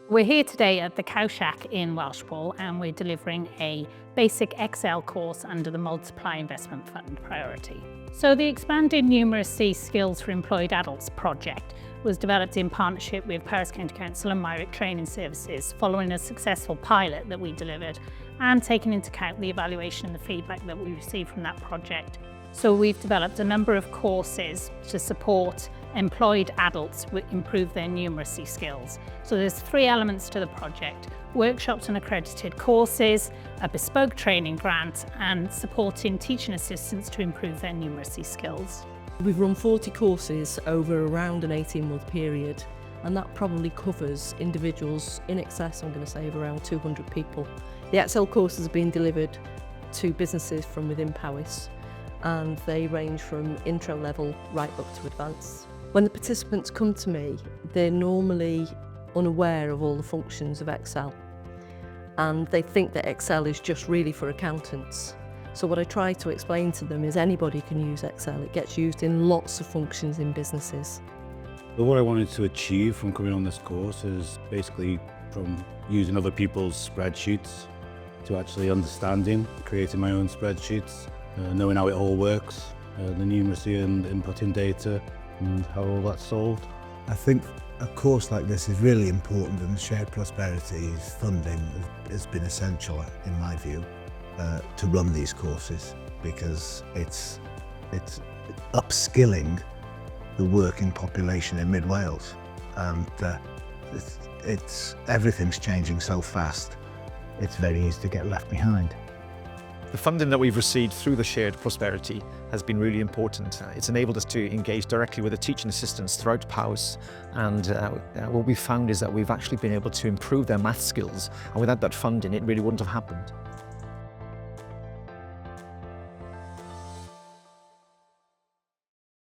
We're here today at the Cow Shack in Welshpool and we're delivering a basic Excel course under the Multiply Investment Fund priority. So the Expanded Numeracy Skills for Employed Adults project was developed in partnership with Powys County Council and Myrick Training Services following a successful pilot that we delivered and taking into account the evaluation and the feedback that we received from that project. So we've developed a number of courses to support employed adults to improve their numeracy skills. So there's 3 elements to the project: workshops and accredited courses, a bespoke training grant, and supporting teaching assistants to improve their numeracy skills. We've run 40 courses over around an 18-month period, and that probably covers individuals in excess, I'm going to say, of around 200 people. The Excel courses are being delivered to businesses from within Powys, and they range from intro level right up to advanced. When the participants come to me, they're normally unaware of all the functions of Excel, and they think that Excel is just really for accountants. So what I try to explain to them is anybody can use Excel. It gets used in lots of functions in businesses. But what I wanted to achieve from coming on this course is basically from using other people's spreadsheets to actually understanding, creating my own spreadsheets, knowing how it all works, the numeracy and inputting data and how all that's solved. I think a course like this is really important, and shared prosperity funding has been essential, in my view, to run these courses, because it's upskilling the working population in Mid Wales, and everything's changing so fast. It's very easy to get left behind. The funding that we've received through the shared prosperity has been really important. It's enabled us to engage directly with the teaching assistants throughout Powys, and what we've found is that we've actually been able to improve their math skills, and without that funding it really wouldn't have happened.